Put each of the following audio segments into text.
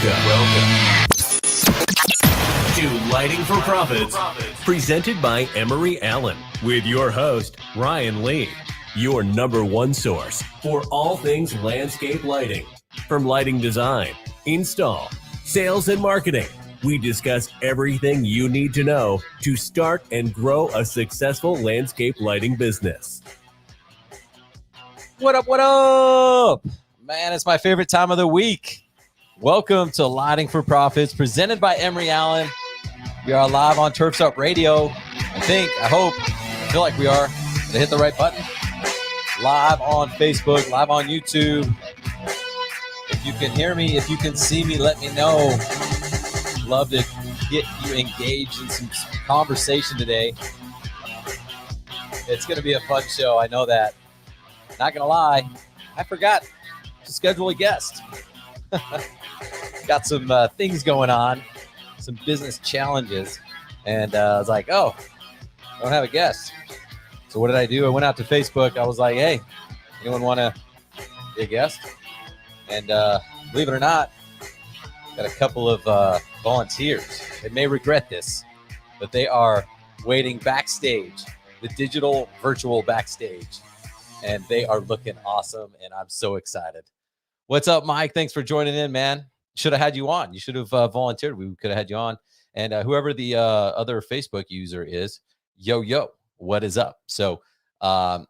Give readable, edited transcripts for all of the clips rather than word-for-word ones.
Welcome to Lighting for Profits, presented by Emery Allen, with your host, Ryan Lee, your number one source for all things landscape lighting. From lighting design, install, sales, and marketing, we discuss everything you need to know to start and grow a successful landscape lighting business. What up? Man, it's my favorite time of the week. Welcome to Lighting for Profits, presented by Emery Allen. We are live on Turfs Up Radio. I feel like we are. Did I hit the right button? Live on Facebook, live on YouTube. If you can hear me, if you can see me, let me know. Love to get you engaged in some conversation today. It's going to be a fun show. I know that. Not going to lie, I forgot to schedule a guest. Got some things going on, some business challenges, and I was like, I don't have a guest. So what did I do? I went out to Facebook. I was like, hey, anyone want to be a guest? And believe it or not, got a couple of volunteers. They may regret this, but they are waiting backstage, the digital virtual backstage, and they are looking awesome, and I'm so excited. What's up, Mike? Thanks for joining in, man. Should have had you on. You should have volunteered. We could have had you on. And whoever the other Facebook user is, yo, what is up? So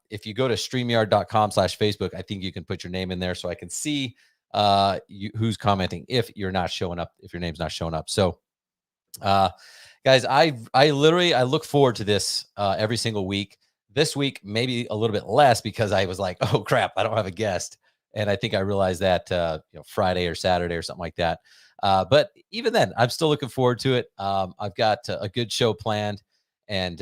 if you go to StreamYard.com/Facebook, I think you can put your name in there so I can see who's commenting if you're not showing up, if your name's not showing up. So guys, I look forward to this every single week. This week, maybe a little bit less because I was like, oh crap, I don't have a guest. And I think I realized that Friday or Saturday or something like that. But even then, I'm still looking forward to it. I've got a good show planned, and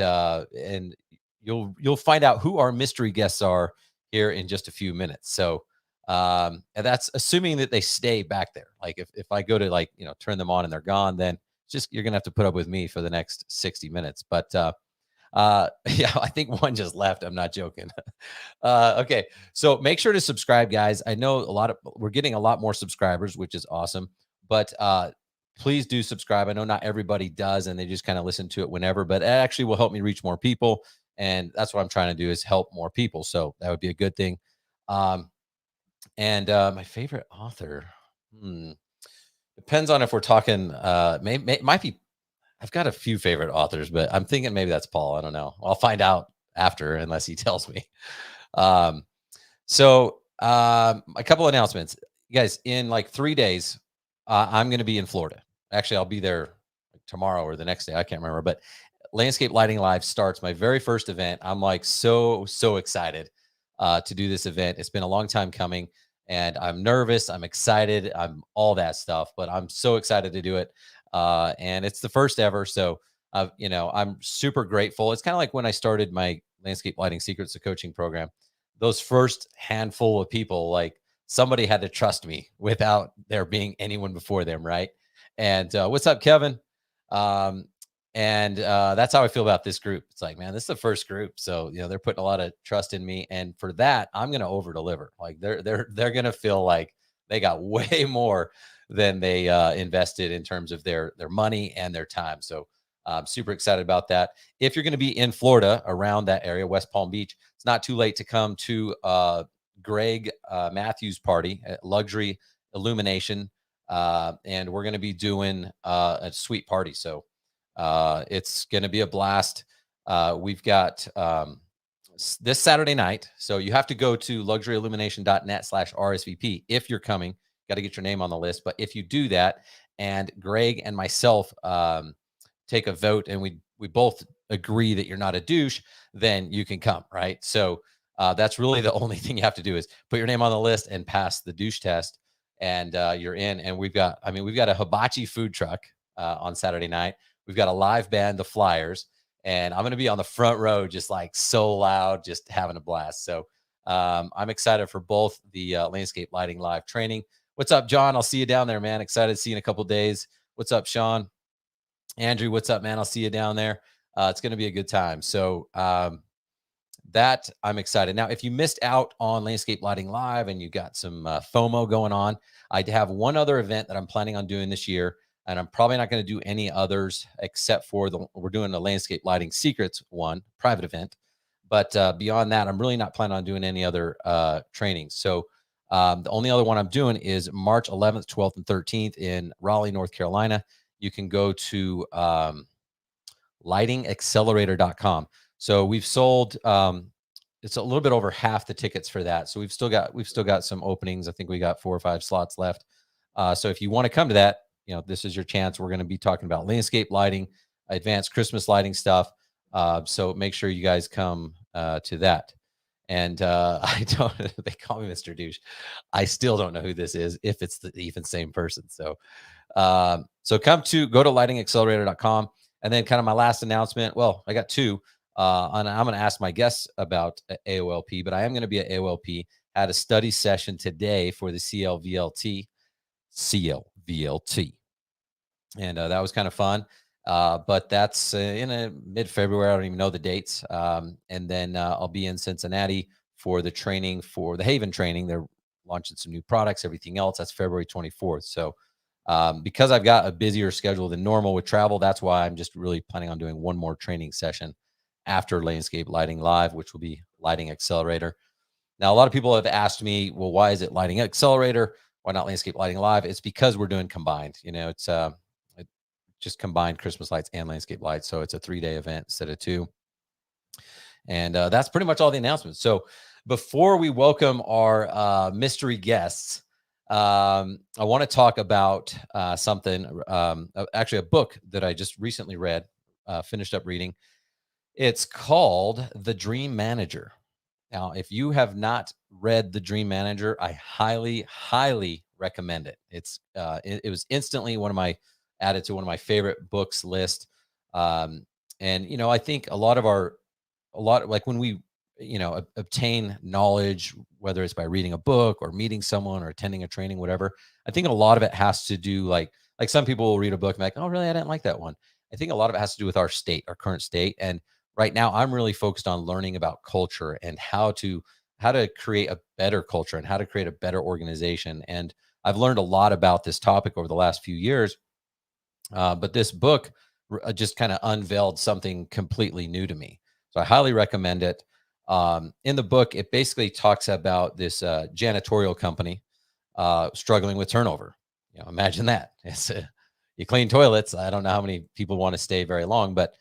you'll find out who our mystery guests are here in just a few minutes. So and that's assuming that they stay back there. Like if I go to turn them on and they're gone, then you're gonna have to put up with me for the next 60 minutes. But yeah, I think one just left. I'm not joking. Okay. So make sure to subscribe, guys. I know we're getting a lot more subscribers, which is awesome, but, please do subscribe. I know not everybody does, and they just kind of listen to it whenever, but it actually will help me reach more people. And that's what I'm trying to do, is help more people. So that would be a good thing. And my favorite author, depends on if we're talking, might be, I've got a few favorite authors, but I'm thinking maybe that's Paul. I don't know. I'll find out after, unless he tells me. So a couple announcements. You guys, in like 3 days, I'm going to be in Florida. Actually, I'll be there tomorrow or the next day. I can't remember. But Landscape Lighting Live starts, my very first event. I'm like so excited to do this event. It's been a long time coming, and I'm nervous. I'm excited. I'm all that stuff, but I'm so excited to do it. And it's the first ever. So, I'm super grateful. It's kind of like when I started my Landscape Lighting Secrets of Coaching program. Those first handful of people, like somebody had to trust me without there being anyone before them. Right. And what's up, Kevin? And that's how I feel about this group. It's like, man, this is the first group. So, they're putting a lot of trust in me. And for that, I'm going to over deliver. Like they're going to feel like they got way more than they invested in terms of their money and their time. So I'm super excited about that. If you're going to be in Florida, around that area, West Palm Beach, it's not too late to come to Greg Matthews' party at Luxury Illumination. And we're going to be doing a sweet party. So it's going to be a blast. We've got this Saturday night. So you have to go to luxuryillumination.net/RSVP if you're coming. Got to get your name on the list. But if you do that, and Greg and myself take a vote, and we both agree that you're not a douche, then you can come, right? So that's really the only thing you have to do, is put your name on the list and pass the douche test, and you're in. And we've got a hibachi food truck on Saturday night. We've got a live band, the Flyers, and I'm going to be on the front row, just like so loud, just having a blast. So I'm excited for both the Landscape Lighting Live training. What's up, John? I'll see you down there, man. Excited to see you in a couple days. What's up, Sean? Andrew, what's up, man? I'll see you down there. It's going to be a good time. So that I'm excited. Now, if you missed out on Landscape Lighting Live and you got some FOMO going on, I have one other event that I'm planning on doing this year, and I'm probably not going to do any others except for we're doing a Landscape Lighting Secrets one, private event. But beyond that, I'm really not planning on doing any other trainings. So the only other one I'm doing is March 11th, 12th, and 13th in Raleigh, North Carolina. You can go to lightingaccelerator.com. So we've sold it's a little bit over half the tickets for that. So we've still got some openings. I think we got 4 or 5 slots left. So if you want to come to that, this is your chance. We're going to be talking about landscape lighting, advanced Christmas lighting stuff. So make sure you guys come to that. And I don't. They call me Mr. Douche. I still don't know who this is, if it's the even same person. So go to lightingaccelerator.com. And then kind of my last announcement. Well, I got 2. And I'm going to ask my guests about AOLP, but I am going to be at AOLP. Had a study session today for the CLVLT. And that was kind of fun. But that's in mid-February. I don't even know the dates. And then I'll be in Cincinnati for the training, for the Haven training. They're launching some new products, everything else. That's February 24th. So because I've got a busier schedule than normal with travel, that's why I'm just really planning on doing one more training session after Landscape Lighting Live, which will be Lighting Accelerator. Now, a lot of people have asked me, well, why is it Lighting Accelerator? Why not Landscape Lighting Live? It's because we're doing combined. It's just combined Christmas lights and landscape lights. So it's a 3-day event instead of 2. And that's pretty much all the announcements. So before we welcome our mystery guests, I want to talk about something, actually a book that I just recently read, finished up reading. It's called The Dream Manager. Now, if you have not read The Dream Manager, I highly, highly recommend it. It was instantly added to one of my favorite books list. And, I think a lot like when we, obtain knowledge, whether it's by reading a book or meeting someone or attending a training, whatever, I think a lot of it has to do like some people will read a book and be like, oh, really? I didn't like that one. I think a lot of it has to do with our current state. And right now I'm really focused on learning about culture and how to create a better culture and how to create a better organization. And I've learned a lot about this topic over the last few years. But this book just kind of unveiled something completely new to me. So I highly recommend it. In the book, it basically talks about this janitorial company struggling with turnover. Imagine that. You clean toilets. I don't know how many people want to stay very long, but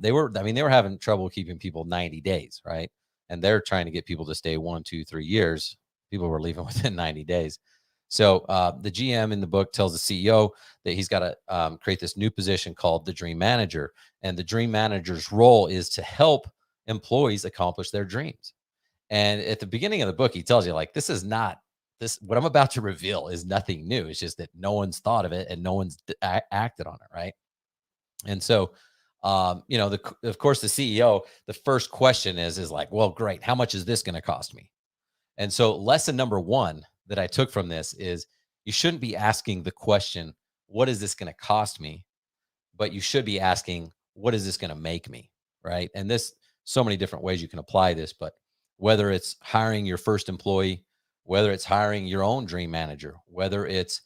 they were having trouble keeping people 90 days, right? And they're trying to get people to stay 1, 2, 3 years. People were leaving within 90 days. So the GM in the book tells the CEO that he's got to create this new position called the Dream Manager. And the Dream Manager's role is to help employees accomplish their dreams. And at the beginning of the book, he tells you, like, what I'm about to reveal is nothing new. It's just that no one's thought of it and no one's acted on it, right? And so, of course, the CEO, the first question is like, well, great. How much is this going to cost me? And so lesson number 1 that I took from this is you shouldn't be asking the question, what is this going to cost me? But you should be asking, what is this going to make me? Right. And this, so many different ways you can apply this, but whether it's hiring your first employee, whether it's hiring your own dream manager, whether it's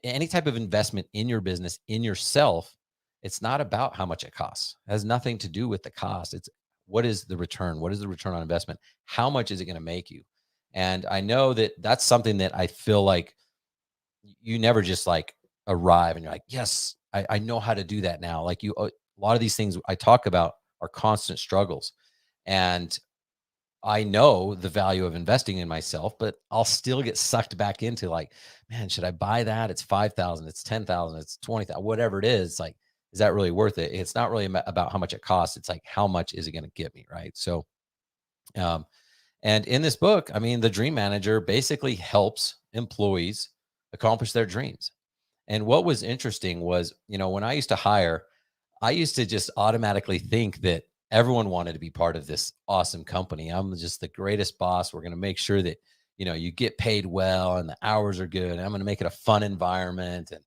any type of investment in your business, in yourself, it's not about how much it costs. It has nothing to do with the cost. It's what is the return? What is the return on investment? How much is it going to make you? And I know that that's something that I feel like you never just like arrive and you're like, yes, I know how to do that now. Like a lot of these things I talk about are constant struggles. And I know the value of investing in myself, but I'll still get sucked back into like, man, should I buy that? It's 5,000, it's 10,000, it's 20,000, whatever it is. It's like, is that really worth it? It's not really about how much it costs. It's like, how much is it going to get me? Right. So, and in this book, the Dream Manager basically helps employees accomplish their dreams. And what was interesting was, when I used to hire, I used to just automatically think that everyone wanted to be part of this awesome company. I'm just the greatest boss. We're going to make sure that, you get paid well and the hours are good. I'm going to make it a fun environment and,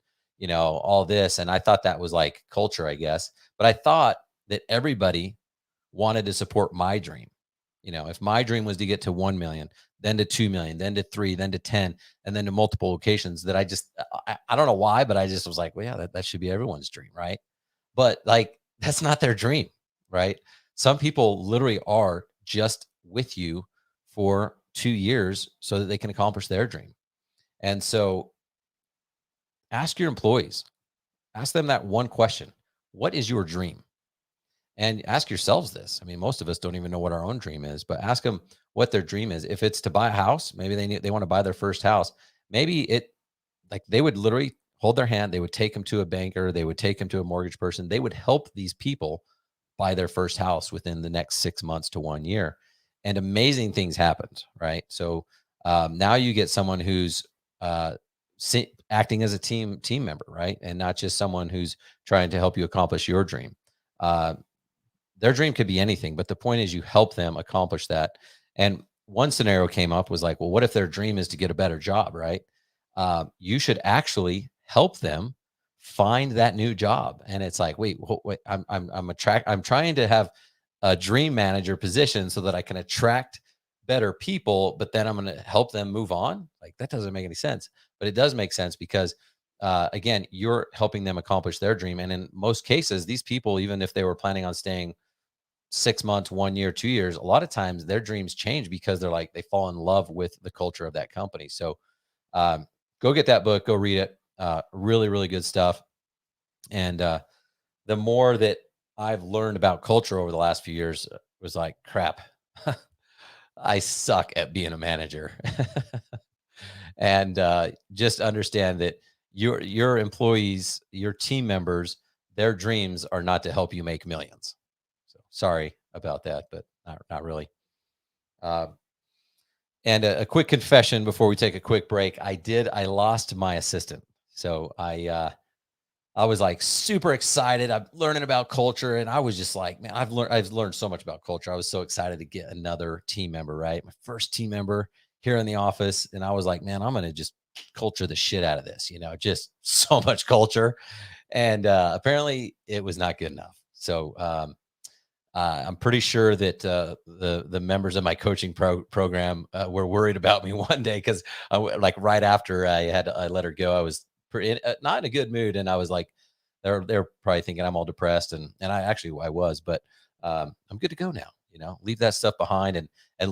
all this. And I thought that was like culture, I guess. But I thought that everybody wanted to support my dream. You know, if my dream was to get to 1 million, then to 2 million, then to 3, then to 10, and then to multiple locations, that I don't know why, but I just was like, well, yeah, that should be everyone's dream, right? But like, that's not their dream, right? Some people literally are just with you for 2 years so that they can accomplish their dream. And so ask your employees, ask them that one question. What is your dream? And ask yourselves this. I mean, most of us don't even know what our own dream is, but ask them what their dream is. If it's to buy a house, maybe they want to buy their first house. Maybe like they would literally hold their hand, they would take them to a banker, they would take them to a mortgage person. They would help these people buy their first house within the next 6 months to 1 year. And amazing things happened, right? So now you get someone who's acting as a team member, right? And not just someone who's trying to help you accomplish your dream. Their dream could be anything, but the point is you help them accomplish that. And one scenario came up was like, well, what if their dream is to get a better job, right? You should actually help them find that new job. And it's like, wait, I'm trying to have a dream manager position so that I can attract better people, but then I'm going to help them move on. Like, that doesn't make any sense, but it does make sense because again, you're helping them accomplish their dream. And in most cases, these people, even if they were planning on staying 6 months, 1 year, 2 years, a lot of times their dreams change because they fall in love with the culture of that company. So go get that book, go read it. Really, really good stuff. And the more that I've learned about culture over the last few years was like, crap, I suck at being a manager. And just understand that your employees, your team members, their dreams are not to help you make millions. So sorry about that, but not really. And a quick confession before we take a quick break. I lost my assistant. So I was like super excited. I'm learning about culture, and I was just like, man, I've learned so much about culture. I was so excited to get another team member, right? My first team member here in the office. And I was like, man, I'm going to just culture the shit out of this, just so much culture. And apparently it was not good enough. So I'm pretty sure that the members of my coaching program were worried about me one day because like right after I let her go, I was not in a good mood, and I was like, they're probably thinking I'm all depressed, and I was, but I'm good to go now. Leave that stuff behind and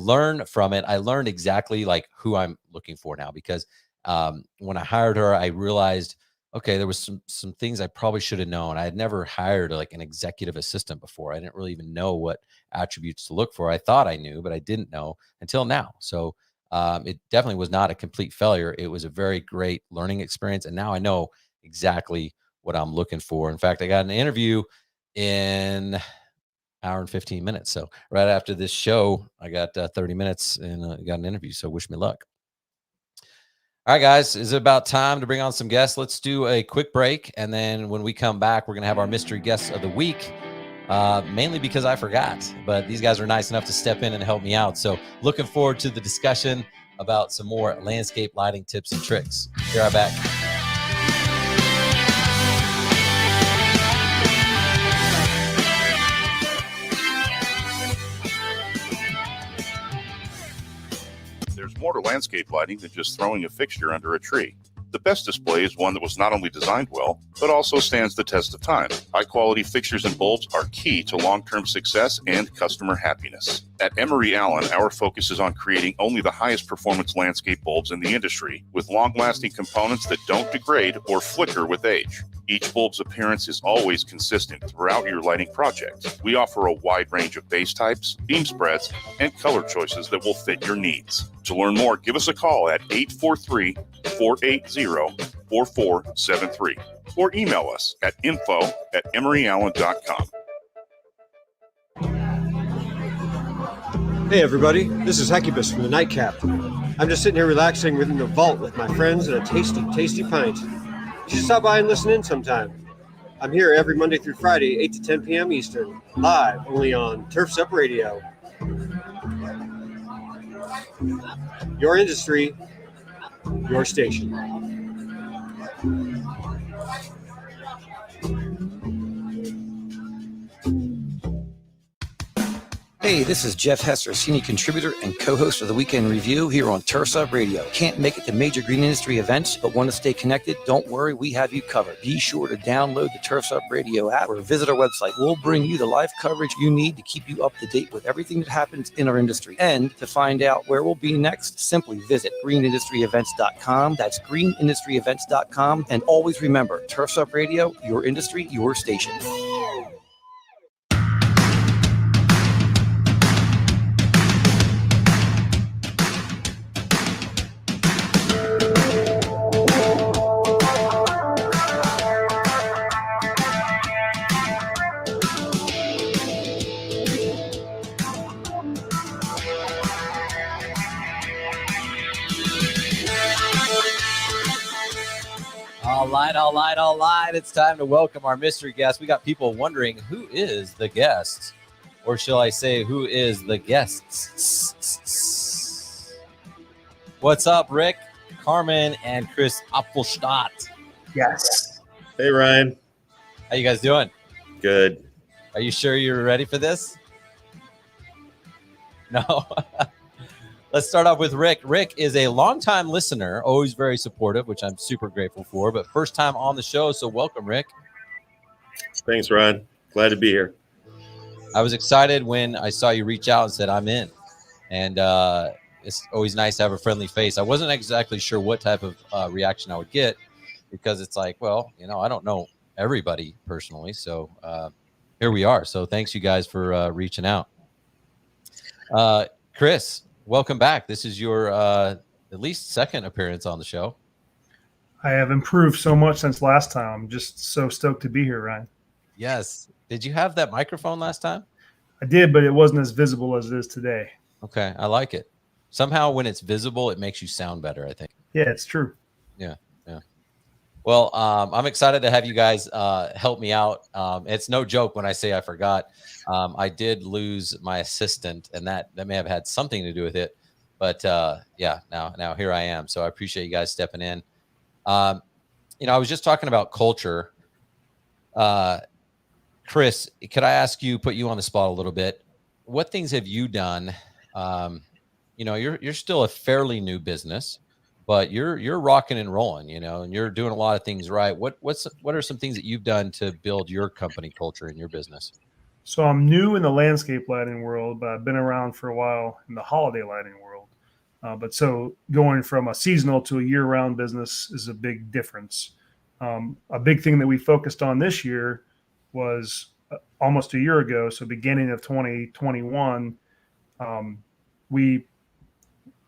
learn from it. I learned exactly like who I'm looking for now because when I hired her, I realized, okay, there was some things I probably should have known. I had never hired like an executive assistant before. I didn't really even know what attributes to look for. I thought I knew, but I didn't know until now. So it definitely was not a complete failure. It was a very great learning experience. And now I know exactly what I'm looking for. In fact, I got an interview in hour and 15 minutes. So right after this show, I got 30 minutes and got an interview. So wish me luck. All right, guys, is it about time to bring on some guests? Let's do a quick break. And then when we come back, we're going to have our mystery guests of the week, mainly because I forgot. But these guys are nice enough to step in and help me out. So looking forward to the discussion about some more landscape lighting tips and tricks. Be right back. There's more to landscape lighting than just throwing a fixture under a tree. The best display is one that was not only designed well, but also stands the test of time. High-quality fixtures and bulbs are key to long-term success and customer happiness. At Emery Allen, our focus is on creating only the highest performance landscape bulbs in the industry, with long-lasting components that don't degrade or flicker with age. Each bulb's appearance is always consistent throughout your lighting project. We offer a wide range of base types, beam spreads, and color choices that will fit your needs. To learn more, give us a call at 843-480-4473 or email us at info@emeryallen.com. Hey everybody, this is Hecubus from the Nightcap. I'm just sitting here relaxing within the vault with my friends and a tasty, tasty pint. You should stop by and listen in sometime. I'm here every Monday through Friday, 8 to 10 p.m. Eastern, live only on Turf's Up Radio. Your industry, your station. Hey, this is Jeff Hester, senior contributor and co-host of the Weekend Review here on Turfs Up Radio. Can't make it to major green industry events, but want to stay connected? Don't worry, we have you covered. Be sure to download the Turfs Up Radio app or visit our website. We'll bring you the live coverage you need to keep you up to date with everything that happens in our industry. And to find out where we'll be next, simply visit greenindustryevents.com. That's greenindustryevents.com. And always remember, Turfs Up Radio, your industry, your station. All right. It's time to welcome our mystery guest. We got people wondering who is the guest, or shall I say, who is the guests? What's up, Rick, Carmen, and Chris Appelstadt? Yes. Hey, Ryan. How you guys doing? Good. Are you sure you're ready for this? No. Let's start off with Rick. Rick is a longtime listener, always very supportive, which I'm super grateful for, but first time on the show, so welcome, Rick. Thanks, Ryan. Glad to be here. I was excited when I saw you reach out and said, I'm in. And it's always nice to have a friendly face. I wasn't exactly sure what type of reaction I would get because it's like, well, I don't know everybody personally. So here we are. So thanks, you guys, for reaching out. Chris, welcome back. This is your at least second appearance on the show. I have improved so much since last time. I'm just so stoked to be here, Ryan. Yes. Did you have that microphone last time? I did, but it wasn't as visible as it is today. Okay. I like it. Somehow when it's visible, it makes you sound better, I think. Yeah, it's true. Yeah. Well, I'm excited to have you guys help me out. It's no joke when I say I forgot. I did lose my assistant, and that may have had something to do with it. But yeah, now here I am. So I appreciate you guys stepping in. I was just talking about culture. Chris, could I ask you, put you on the spot a little bit? What things have you done? You're still a fairly new business, but you're rocking and rolling, and you're doing a lot of things right. What are some things that you've done to build your company culture in your business? So I'm new in the landscape lighting world, but I've been around for a while in the holiday lighting world. But so going from a seasonal to a year-round business is a big difference. A big thing that we focused on this year was almost a year ago, so beginning of 2021, we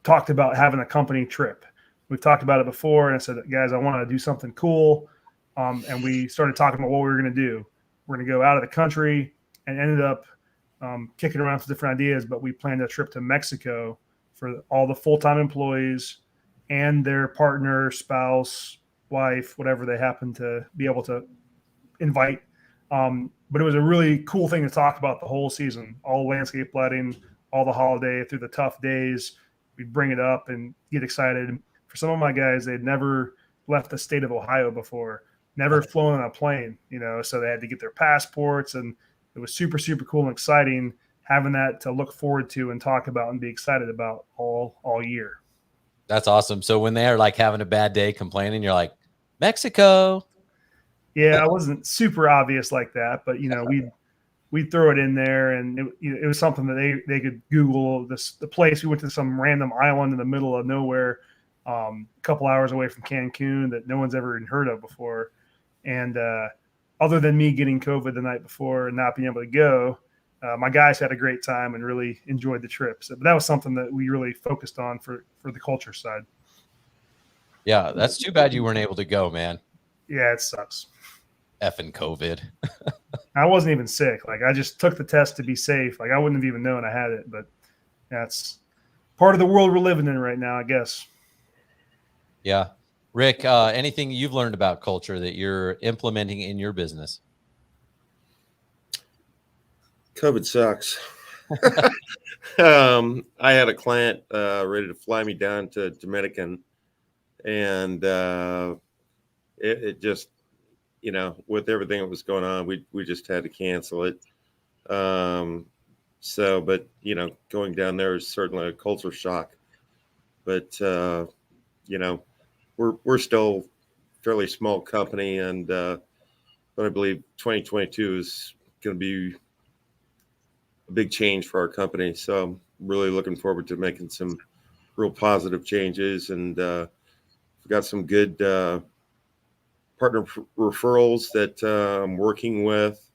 talked about having a company trip. We've talked about it before, and I said, guys, I want to do something cool. And we started talking about what we were going to do. We're going to go out of the country, and ended up kicking around some different ideas, but we planned a trip to Mexico for all the full-time employees and their partner, spouse, wife, whatever they happen to be able to invite. But it was a really cool thing to talk about the whole season, all landscape lighting, all the holiday through the tough days. We'd bring it up and get excited. For some of my guys, they'd never left the state of Ohio before, never flown on a plane, so they had to get their passports, and it was super, super cool and exciting having that to look forward to and talk about and be excited about all year. That's awesome. So when they're like having a bad day complaining, you're like, Mexico. Yeah, I wasn't super obvious like that, but we'd throw it in there, and it was something that they could Google the place. We went to some random island in the middle of nowhere, a couple hours away from Cancun that no one's ever even heard of before. And other than me getting COVID the night before and not being able to go, my guys had a great time and really enjoyed the trip. So, but that was something that we really focused on for the culture side. Yeah, that's too bad you weren't able to go, man. Yeah, it sucks. Effing COVID. I wasn't even sick. Like, I just took the test to be safe. Like, I wouldn't have even known I had it, but that's part of the world we're living in right now, I guess. Yeah. Rick, anything you've learned about culture that you're implementing in your business? COVID sucks. I had a client ready to fly me down to Dominican, and it just, with everything that was going on, we just had to cancel it. So, but going down there is certainly a culture shock. But we're still fairly small company, and but I believe 2022 is going to be a big change for our company. So I'm really looking forward to making some real positive changes, and we've got some good partner referrals that I'm working with,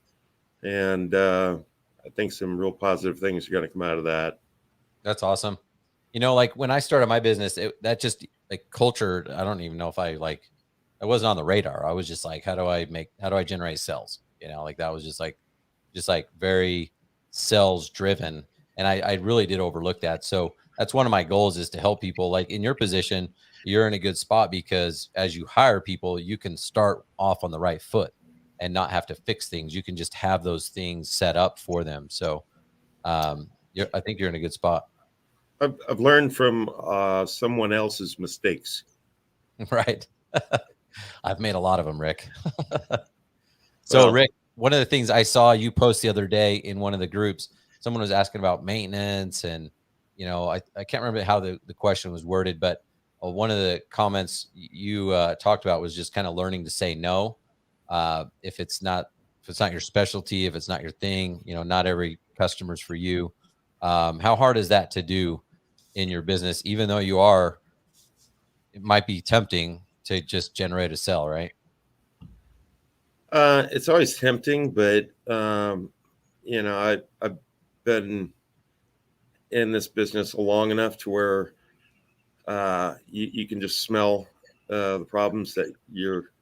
and I think some real positive things are going to come out of that. That's awesome. Like when I started my business, that just like culture, I don't even know if I wasn't on the radar. I was just like, how do I generate sales? Like that was just like very sales driven. And I really did overlook that. So that's one of my goals, is to help people. Like in your position, you're in a good spot, because as you hire people, you can start off on the right foot and not have to fix things. You can just have those things set up for them. So I think you're in a good spot. I've learned from someone else's mistakes. Right. I've made a lot of them, Rick. So, Rick, one of the things I saw you post the other day in one of the groups, someone was asking about maintenance, and I can't remember how the question was worded, but one of the comments you talked about was just kind of learning to say no. If it's not your specialty, if it's not your thing, not every customer's for you. How hard is that to do in your business, even though it might be tempting to just generate a sale, right? It's always tempting, but I've been in this business long enough to where you can just smell the problems that you're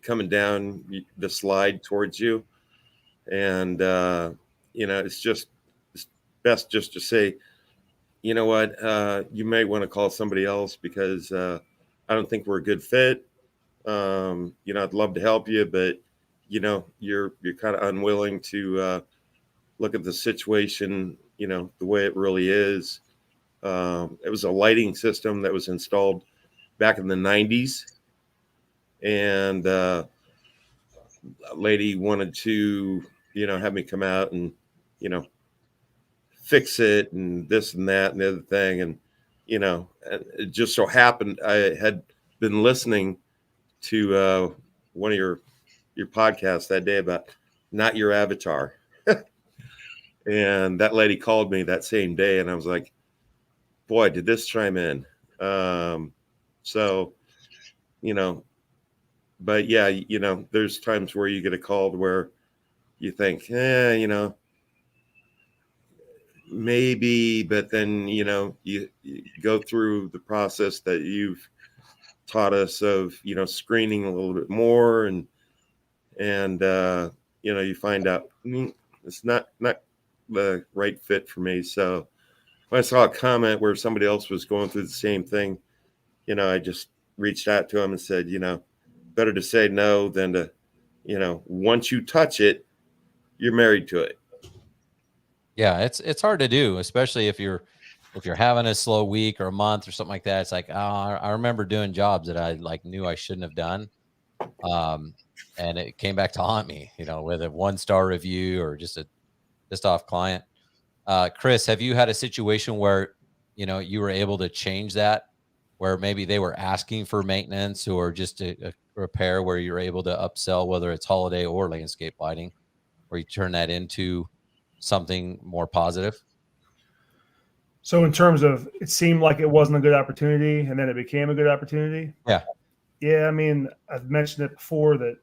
coming down the slide towards you, and it's best just to say, you know what, you may want to call somebody else, because I don't think we're a good fit. I'd love to help you, but you're kind of unwilling to look at the situation, the way it really is. It was a lighting system that was installed back in the 90s, and a lady wanted to, have me come out and, fix it and this and that and the other thing. And, it just so happened I had been listening to one of your podcasts that day about not your avatar. And that lady called me that same day, and I was like, boy, did this chime in. So, but yeah, there's times where you get a call where you think, maybe, but then, you go through the process that you've taught us of, screening a little bit more, and you find out it's not the right fit for me. So when I saw a comment where somebody else was going through the same thing, I just reached out to him and said, better to say no than to, once you touch it, you're married to it. Yeah, it's hard to do, especially if you're having a slow week or a month or something like that. It's like, oh, I remember doing jobs that I knew I shouldn't have done. And it came back to haunt me, with a 1-star review or just a pissed off client. Chris, have you had a situation where, you were able to change that, where maybe they were asking for maintenance or just a repair, where you're able to upsell, whether it's holiday or landscape lighting, where you turn that into something more positive? So in terms of, it seemed like it wasn't a good opportunity and then it became a good opportunity. Yeah. Yeah. I mean, I've mentioned it before that,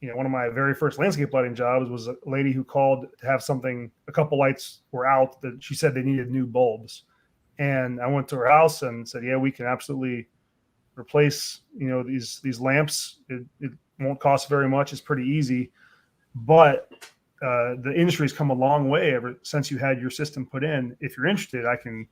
one of my very first landscape lighting jobs was a lady who called to have something, a couple lights were out that she said they needed new bulbs. And I went to her house and said, yeah, we can absolutely replace, these lamps. It won't cost very much. It's pretty easy, but the industry's come a long way ever since you had your system put in. If you're interested, I can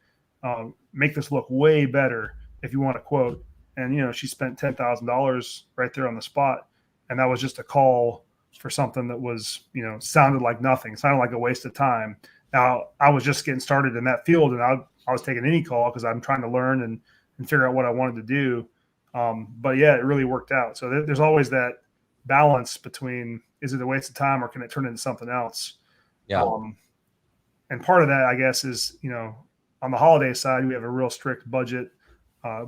make this look way better if you want a quote. And, she spent $10,000 right there on the spot. And that was just a call for something that was, sounded like nothing, sounded like a waste of time. Now, I was just getting started in that field, and I was taking any call because I'm trying to learn and figure out what I wanted to do. But yeah, it really worked out. So there's always that balance between, is it a waste of time or can it turn into something else? Yeah. And part of that, I guess, is, on the holiday side, we have a real strict budget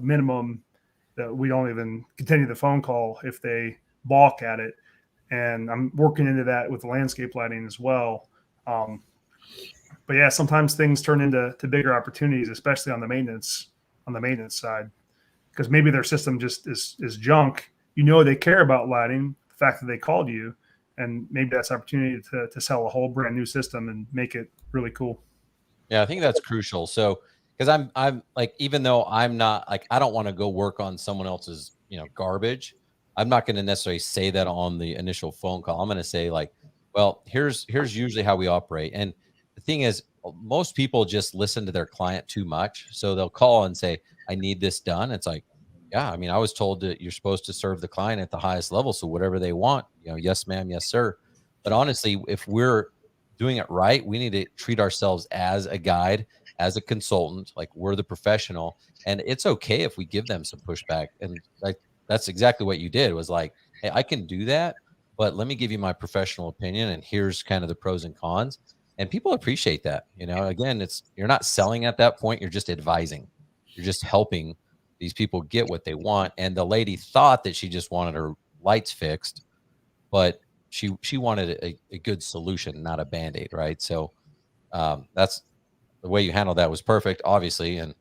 minimum that we don't even continue the phone call if they balk at it. And I'm working into that with landscape lighting as well. But yeah, sometimes things turn into bigger opportunities, especially on the maintenance side, because maybe their system just is junk. They care about lighting, the fact that they called you, and maybe that's opportunity to sell a whole brand new system and make it really cool. Yeah, I think that's crucial. So, because I'm like, even though I'm not like, I don't want to go work on someone else's, garbage. I'm not going to necessarily say that on the initial phone call. I'm going to say like, well, here's usually how we operate. And the thing is, most people just listen to their client too much. So they'll call and say, I need this done. It's like, yeah, I mean, I was told that you're supposed to serve the client at the highest level. So whatever they want, yes, ma'am, yes, sir. But honestly, if we're doing it right, we need to treat ourselves as a guide, as a consultant, like we're the professional. And it's okay if we give them some pushback. And like that's exactly what you did, was like, hey, I can do that, but let me give you my professional opinion. And here's kind of the pros and cons. And people appreciate that. Again, you're not selling at that point, you're just advising. You're just helping these people get what they want. And the lady thought that she just wanted her lights fixed, but she wanted a good solution, not a band-aid, right? So that's the way you handled that was perfect, obviously, and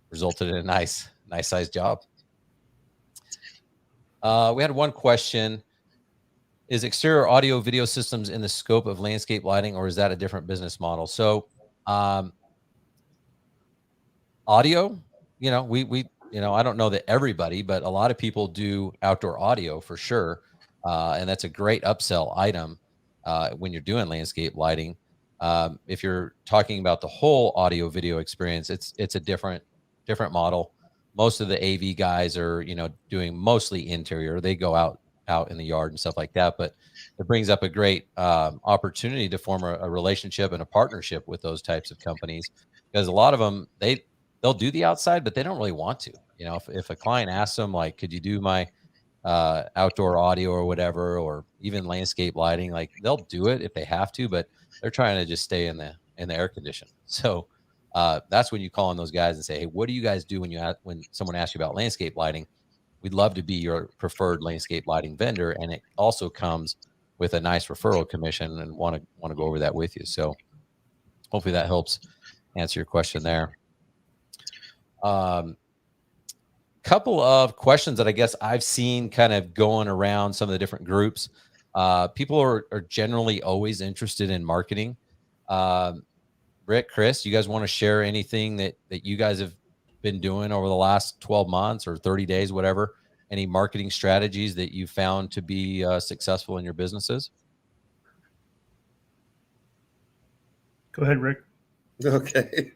resulted in a nice sized job. We had one question: is exterior audio video systems in the scope of landscape lighting, or is that a different business model? So audio, we I don't know that everybody, but a lot of people do outdoor audio for sure. And that's a great upsell item when you're doing landscape lighting. If you're talking about the whole audio video experience, it's a different model. Most of the AV guys are, doing mostly interior. They go out in the yard and stuff like that. But it brings up a great opportunity to form a relationship and a partnership with those types of companies, because a lot of them, they'll do the outside, but they don't really want to. If a client asks them, like, could you do my outdoor audio or whatever, or even landscape lighting, like they'll do it if they have to, but they're trying to just stay in the air condition. So that's when you call on those guys and say, hey, what do you guys do when someone asks you about landscape lighting? We'd love to be your preferred landscape lighting vendor. And it also comes with a nice referral commission, and want to go over that with you. So hopefully that helps answer your question there. Couple of questions that I guess I've seen kind of going around some of the different groups. People are generally always interested in marketing. Rick, Chris, you guys want to share anything that you guys have been doing over the last 12 months or 30 days, whatever? Any marketing strategies that you found to be successful in your businesses? Go ahead, Rick. Okay.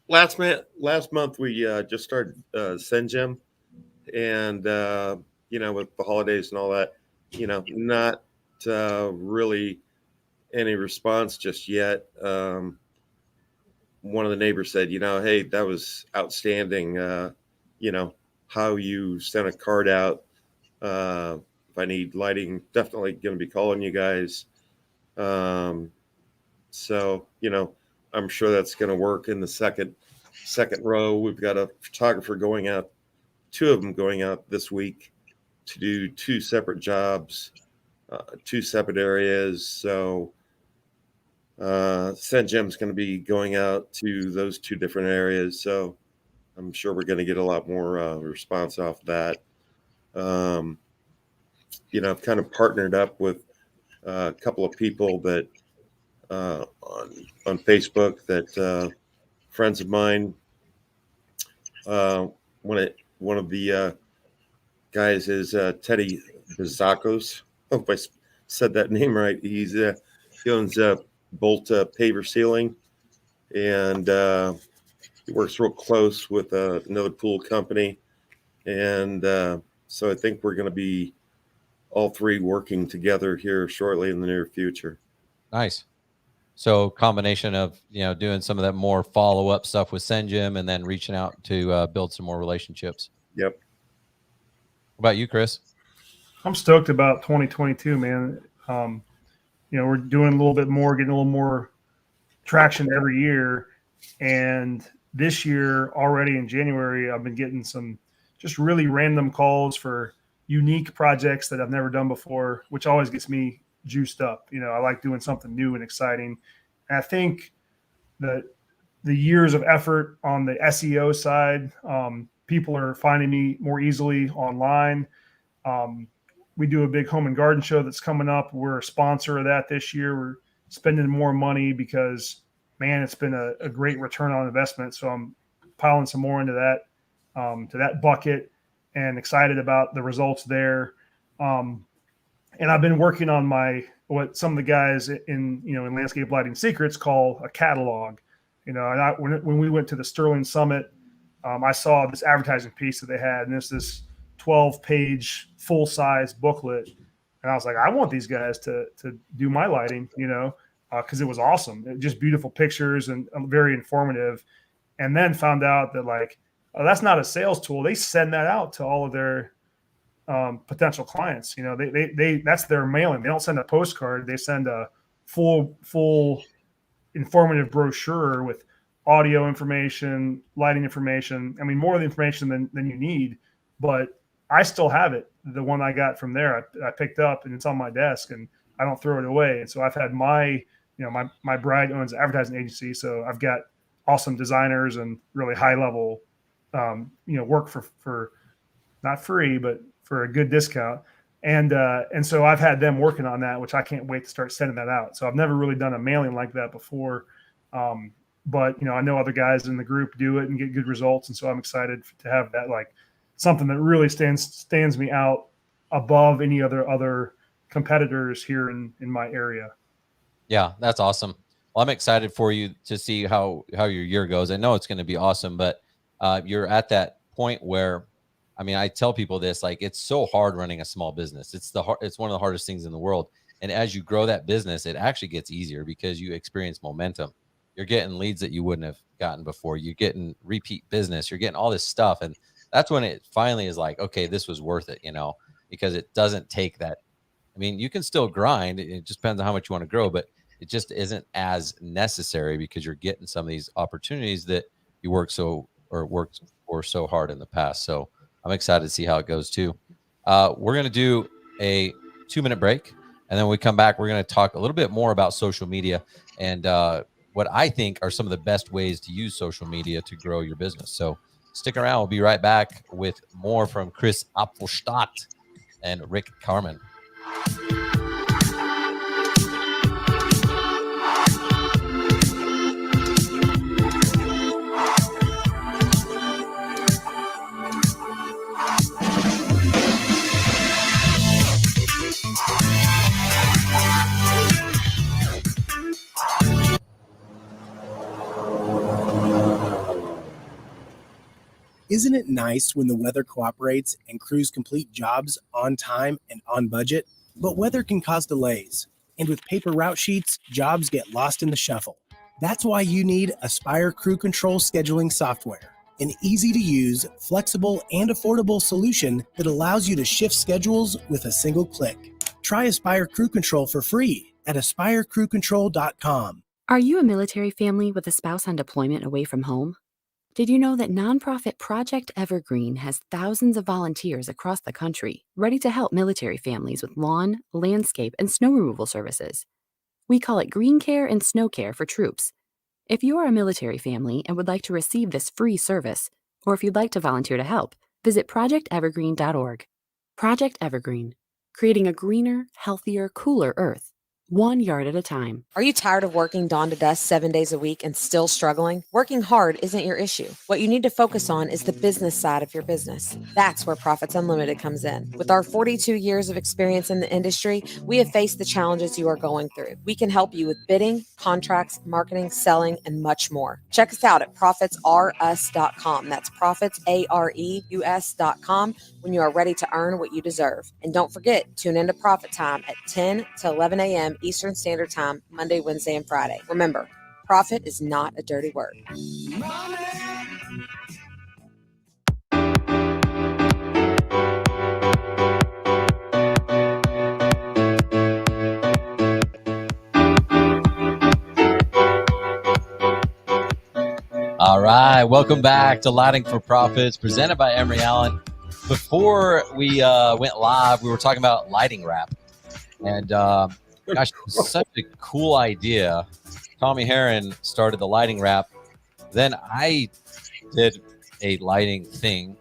Last month we just started Sengem, and with the holidays and all that, not really any response just yet. One of the neighbors said, hey, that was outstanding. How you sent a card out. If I need lighting, definitely going to be calling you guys. So, I'm sure that's going to work in the second row. We've got a photographer going out, 2 of them going out this week to do 2 separate jobs, 2 separate areas. So Gem's going to be going out to those 2 different areas. So I'm sure we're going to get a lot more response off that. I've kind of partnered up with a couple of people that on Facebook that friends of mine. One of the guys is Teddy Bazakos. Hope I said that name right. He owns Bolt Paver Sealing, and he works real close with another pool company. And so I think we're going to be all 3 working together here shortly in the near future. Nice. So combination of, doing some of that more follow-up stuff with Sengem, and then reaching out to build some more relationships. Yep. What about you, Chris? I'm stoked about 2022, man. We're doing a little bit more, getting a little more traction every year. And this year, already in January, I've been getting some just really random calls for unique projects that I've never done before, which always gets me juiced up. I like doing something new and exciting. And I think that the years of effort on the SEO side, people are finding me more easily online. We do a big home and garden show that's coming up. We're a sponsor of that this year. We're spending more money because, man, it's been a great return on investment. So I'm piling some more into that bucket, and excited about the results there. And I've been working on what some of the guys in Landscape Lighting Secrets call a catalog. And when we went to the Sterling Summit, I saw this advertising piece that they had, and it's this 12-page full-size booklet. And I was like, I want these guys to do my lighting, because it was awesome. Just beautiful pictures and very informative. And then found out that that's not a sales tool. They send that out to all of their potential clients. They that's their mailing. They don't send a postcard. They send a full informative brochure with audio information, lighting information. I mean, more of the information than you need, but I still have it. The one I got from there, I picked up, and it's on my desk, and I don't throw it away. And so I've had my bride owns an advertising agency. So I've got awesome designers and really high level, work for not free, but for a good discount. And so I've had them working on that, which I can't wait to start sending that out. So I've never really done a mailing like that before. But I know other guys in the group do it and get good results. And so I'm excited to have that, something that really stands me out above any other competitors here in my area. Yeah, that's awesome. Well, I'm excited for you to see how your year goes. I know it's going to be awesome, but you're at that point where, I tell people this, it's so hard running a small business. It's one of the hardest things in the world. And as you grow that business, it actually gets easier because you experience momentum. You're getting leads that you wouldn't have gotten before. You're getting repeat business. You're getting all this stuff. And that's when it finally is okay, this was worth it, because it doesn't take that. You can still grind. It just depends on how much you want to grow, but it just isn't as necessary because you're getting some of these opportunities that you worked for so hard in the past. So I'm excited to see how it goes too. We're going to do a 2-minute break. And then when we come back, we're going to talk a little bit more about social media and what I think are some of the best ways to use social media to grow your business. So stick around. We'll be right back with more from Chris Apfelstadt and Rick Carmen. Isn't it nice when the weather cooperates and crews complete jobs on time and on budget? But weather can cause delays, and with paper route sheets, jobs get lost in the shuffle. That's why you need Aspire Crew Control scheduling software, an easy-to-use, flexible, and affordable solution that allows you to shift schedules with a single click. Try Aspire Crew Control for free at aspirecrewcontrol.com. Are you a military family with a spouse on deployment away from home? Did you know that nonprofit Project Evergreen has thousands of volunteers across the country ready to help military families with lawn, landscape, and snow removal services? We call it Green Care and Snow Care for troops. If you are a military family and would like to receive this free service, or if you'd like to volunteer to help, visit projectevergreen.org. Project Evergreen, creating a greener, healthier, cooler Earth. 1 yard at a time. Are you tired of working dawn to dusk 7 days a week and still struggling? Working hard isn't your issue. What you need to focus on is the business side of your business. That's where Profits Unlimited comes in. With our 42 years of experience in the industry, we have faced the challenges you are going through. We can help you with bidding, contracts, marketing, selling, and much more. Check us out at profitsrus.com. That's profitsareus.com when you are ready to earn what you deserve. And don't forget, tune into Profit Time at 10 to 11 a.m. Eastern Standard Time, Monday, Wednesday, and Friday. Remember, profit is not a dirty word. All right, welcome back to Lighting for Profits, presented by Emery Allen. Before we went live, we were talking about lighting wrap, and gosh, it was such a cool idea. Tommy Heron started the lighting wrap, then I did a lighting thing,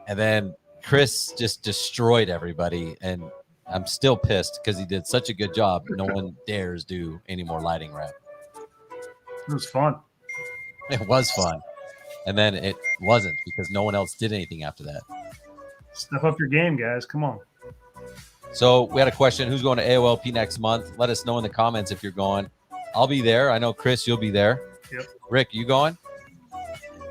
and then Chris just destroyed everybody, and I'm still pissed because he did such a good job. No one dares do any more lighting wrap. It was fun. It was fun. And then it wasn't because no one else did anything after that. Step up your game, guys. Come on. So we had a question. Who's going to AOLP next month? Let us know in the comments if you're going. I'll be there. I know, Chris, you'll be there. Yep. Rick, you going?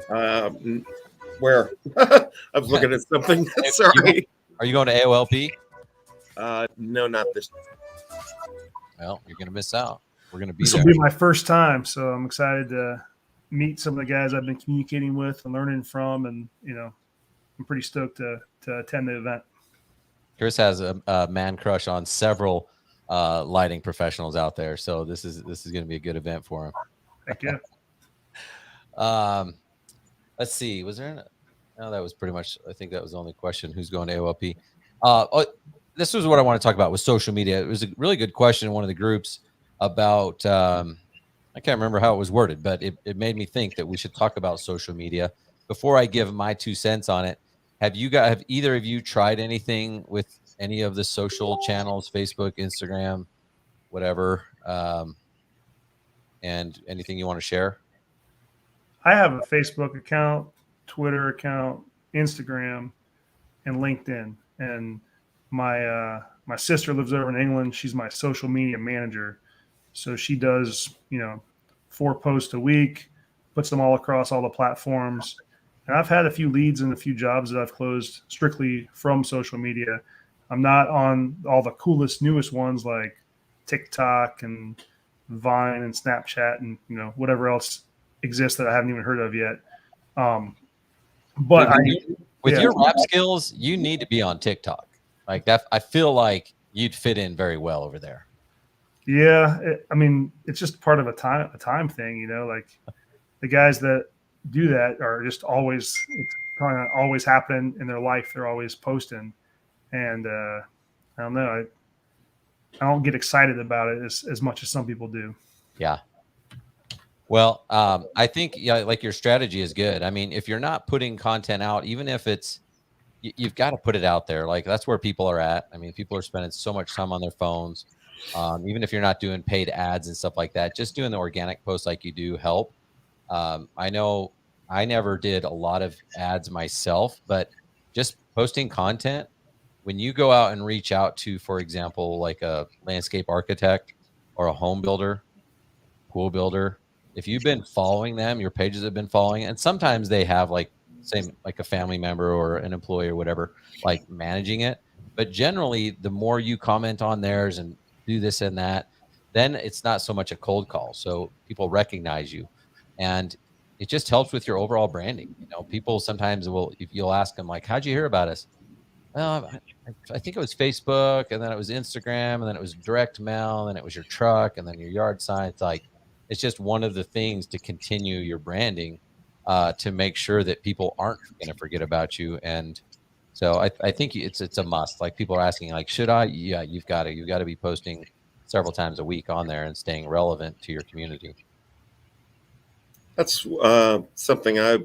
Where? I was looking at something. Sorry. Are you going to AOLP? No, not this. Well, you're going to miss out. We're going to be This there. will be my first time, so I'm excited to meet some of the guys I've been communicating with and learning from, and I'm pretty stoked to attend the event. Chris has a man crush on several lighting professionals out there, so this is going to be a good event for him. Heck yeah. Let's see. Was there? No, that was pretty much. I think that was the only question. Who's going to AOLP? This was what I want to talk about with social media. It was a really good question in one of the groups about. I can't remember how it was worded, but it made me think that we should talk about social media. Before I give my 2 cents on it, have either of you tried anything with any of the social channels, Facebook, Instagram, whatever, and anything you want to share? I have a Facebook account, Twitter account, Instagram, and LinkedIn. And my sister lives over in England. She's my social media manager. So she does, 4 posts a week, puts them all across all the platforms. And I've had a few leads and a few jobs that I've closed strictly from social media. I'm not on all the coolest, newest ones like TikTok and Vine and Snapchat and, whatever else exists that I haven't even heard of yet. But with your rap skills, you need to be on TikTok. Like that, I feel like you'd fit in very well over there. Yeah, it's just part of a time thing, like the guys that do that are just always, it's kind of always happening in their life. They're always posting, and I don't know, I don't get excited about it as much as some people do. Yeah. Well, I think like your strategy is good. I mean, if you're not putting content out, even if it's, you've got to put it out there. Like that's where people are at. I mean, people are spending so much time on their phones. Even if you're not doing paid ads and stuff like that, just doing the organic posts like you do help. I know I never did a lot of ads myself, but just posting content, when you go out and reach out to, for example, like a landscape architect or a home builder, pool builder, if you've been following them, your pages have been following, and sometimes they have like a family member or an employee or whatever, like managing it. But generally, the more you comment on theirs and do this and that, then it's not so much a cold call. So people recognize you, and it just helps with your overall branding. People sometimes if you'll ask them like, how'd you hear about us? Well, I think it was Facebook, and then it was Instagram, and then it was direct mail, and then it was your truck, and then your yard sign. It's just one of the things to continue your branding, to make sure that people aren't going to forget about you. And so I think it's a must. Like people are asking, like, should I? Yeah, you've got to be posting several times a week on there and staying relevant to your community. That's something I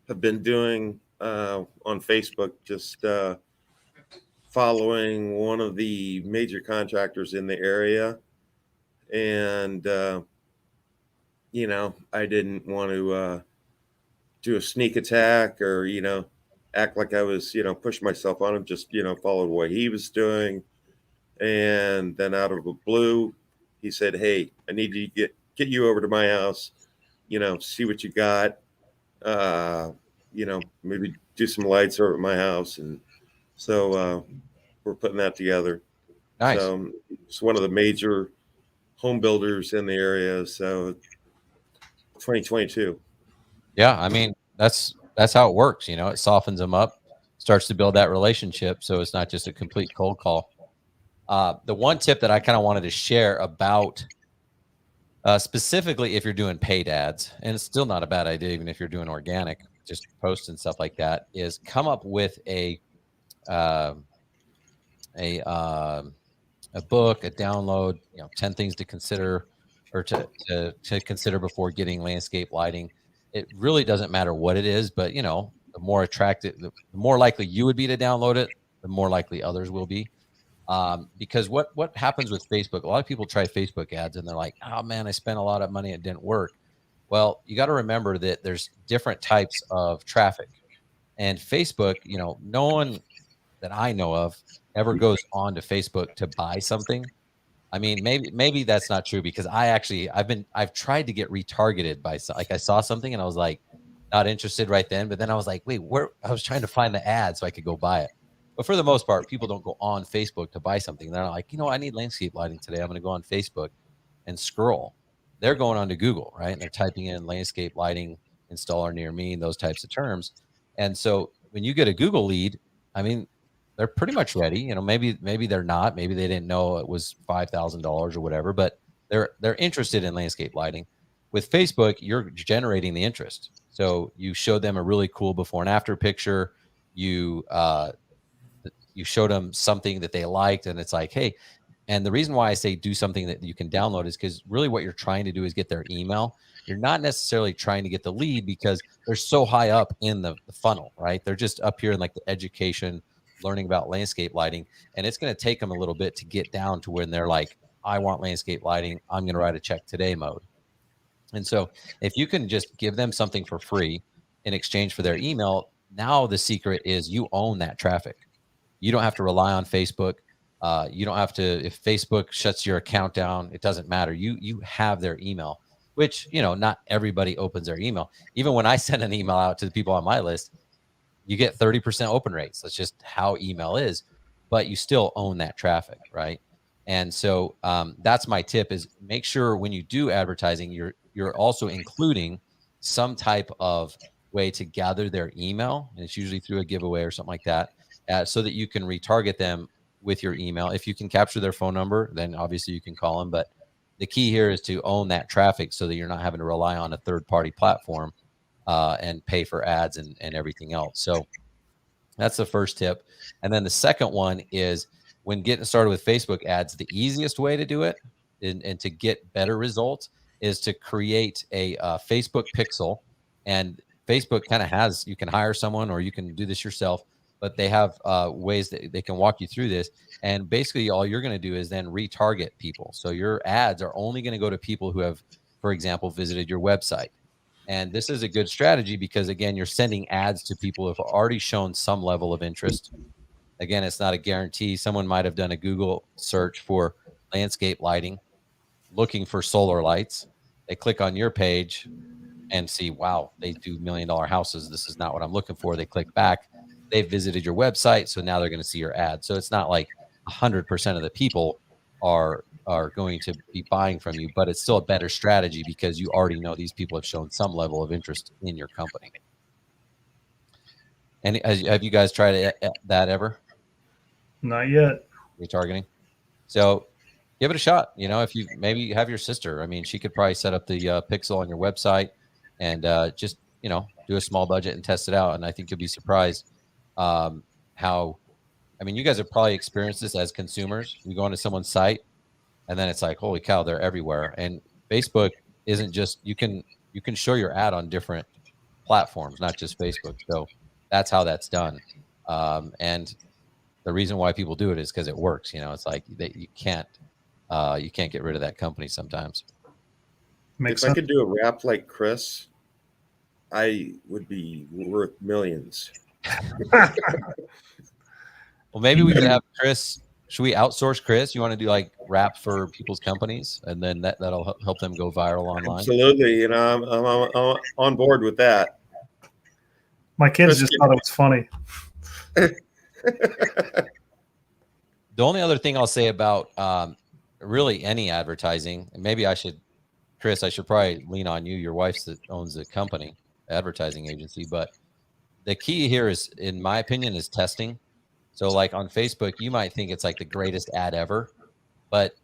have been doing on Facebook, just following one of the major contractors in the area. And, I didn't want to do a sneak attack or, act like I was, push myself on him, just, follow what he was doing. And then out of the blue, he said, hey, I need to get you over to my house, see what you got, maybe do some lights over at my house. And so we're putting that together. Nice. So it's one of the major home builders in the area. So 2022. Yeah. I mean, that's how it works. It softens them up, starts to build that relationship. So it's not just a complete cold call. The one tip that I kind of wanted to share about Specifically if you're doing paid ads, and it's still not a bad idea even if you're doing organic, just posts and stuff like that, is come up with a book, a download, 10 things to consider or to consider before getting landscape lighting. It really doesn't matter what it is, but the more attractive, the more likely you would be to download it, the more likely others will be. Because what happens with Facebook, a lot of people try Facebook ads and they're like, oh man, I spent a lot of money, it didn't work. Well, you got to remember that there's different types of traffic, and Facebook, no one that I know of ever goes on to Facebook to buy something. I mean, maybe that's not true, because I've tried to get retargeted by, like, I saw something and I was like, not interested right then, but then I was like, wait, where? I was trying to find the ad so I could go buy it. But for the most part, people don't go on Facebook to buy something. They're like, I need landscape lighting today. I'm going to go on Facebook and scroll. They're going on to Google, right? And they're typing in landscape lighting installer near me and those types of terms. And so when you get a Google lead, I mean, they're pretty much ready. Maybe they're not. Maybe they didn't know it was $5,000 or whatever, but they're interested in landscape lighting. With Facebook, you're generating the interest. So you show them a really cool before and after picture. You showed them something that they liked, and it's like, hey. And the reason why I say do something that you can download is because really what you're trying to do is get their email. You're not necessarily trying to get the lead, because they're so high up in the funnel, right? They're just up here in like the education, learning about landscape lighting, and it's going to take them a little bit to get down to when they're like, I want landscape lighting, I'm going to write a check today mode. And so if you can just give them something for free in exchange for their email, now the secret is you own that traffic. You don't have to rely on Facebook. You don't have to, if Facebook shuts your account down, it doesn't matter. You have their email, which, not everybody opens their email. Even when I send an email out to the people on my list, you get 30% open rates. That's just how email is, but you still own that traffic, right? And so that's my tip, is make sure when you do advertising, you're also including some type of way to gather their email, and it's usually through a giveaway or something like that, so that you can retarget them with your email. If you can capture their phone number, then obviously you can call them. But the key here is to own that traffic so that you're not having to rely on a third-party platform and pay for ads and everything else. So that's the first tip. And then the second one is, when getting started with Facebook ads, the easiest way to do it and to get better results is to create a Facebook pixel. And Facebook kind of has, you can hire someone or you can do this yourself, but they have ways that they can walk you through this. And basically all you're going to do is then retarget people. So your ads are only going to go to people who have, for example, visited your website. And this is a good strategy because, again, you're sending ads to people who have already shown some level of interest. Again, it's not a guarantee. Someone might have done a Google search for landscape lighting, looking for solar lights. They click on your page and see, wow, they do $1 million houses. This is not what I'm looking for. They click back. They've visited your website, so now they're going to see your ad. So it's not like 100% of the people are going to be buying from you, but it's still a better strategy because you already know these people have shown some level of interest in your company. And have you guys tried that ever? Not yet. Retargeting. So give it a shot. If you maybe have your sister, I mean, she could probably set up the pixel on your website and just, do a small budget and test it out. And I think you'll be surprised how, I mean, you guys have probably experienced this as consumers. You go onto someone's site and then it's like, holy cow, they're everywhere. And Facebook isn't just, you can show your ad on different platforms, not just Facebook. So that's how that's done. And the reason why people do it is because it works. It's like you can't get rid of that company sometimes. Makes if sense. I could do a rap like Chris, I would be worth millions. Well, maybe we could have Chris. Should we outsource Chris? You want to do like rap for people's companies, and then that'll help them go viral online? Absolutely. I'm on board with that. My kids just thought it was funny. The only other thing I'll say about really any advertising, and maybe Chris, I should probably lean on you. Your wife that owns the company, advertising agency. But the key here is, in my opinion, is testing. So like on Facebook, you might think it's like the greatest ad ever, but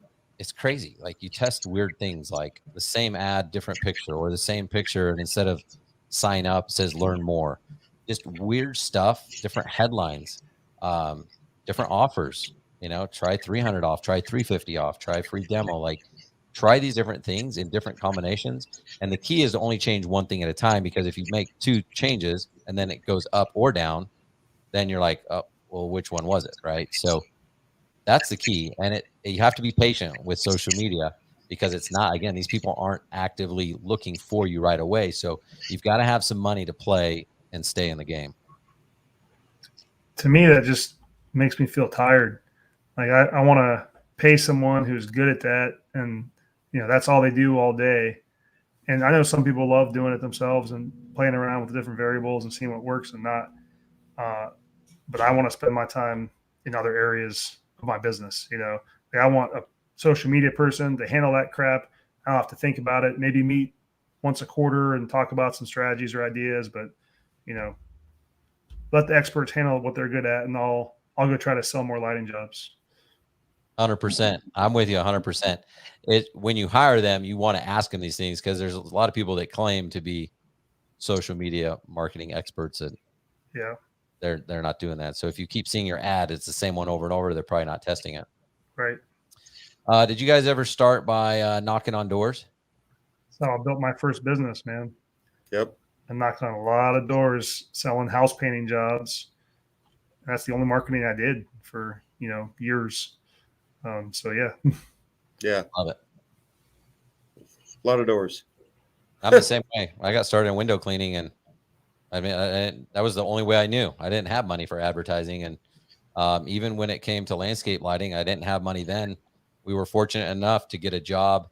it's crazy. Like you test weird things, like the same ad, different picture, or the same picture, and instead of sign up, it says learn more. Just weird stuff, different headlines, different offers. Try 300 off, try 350 off, try free demo. Like try these different things in different combinations. And the key is to only change one thing at a time, because if you make two changes and then it goes up or down, then you're like, oh, well, which one was it? Right. So that's the key. And you have to be patient with social media, because it's not, again, these people aren't actively looking for you right away. So you've got to have some money to play and stay in the game. To me, that just makes me feel tired. Like I want to pay someone who's good at that, and that's all they do all day. And I know some people love doing it themselves and playing around with the different variables and seeing what works and not. But I want to spend my time in other areas of my business. Like I want a social media person to handle that crap. I don't have to think about it. Maybe meet once a quarter and talk about some strategies or ideas, but let the experts handle what they're good at, and I'll go try to sell more lighting jobs. 100%. I'm with you 100%. When you hire them, you want to ask them these things, because there's a lot of people that claim to be social media marketing experts, and yeah, they're not doing that. So if you keep seeing your ad, it's the same one over and over, they're probably not testing it. Right. Did you guys ever start by knocking on doors? So I built my first business, man. Yep. I knocked on a lot of doors selling house painting jobs. That's the only marketing I did for, years. So yeah. Yeah. Love it. A lot of doors. I'm the same way. I got started in window cleaning, and that was the only way I knew. I didn't have money for advertising. And even when it came to landscape lighting, I didn't have money then. We were fortunate enough to get a job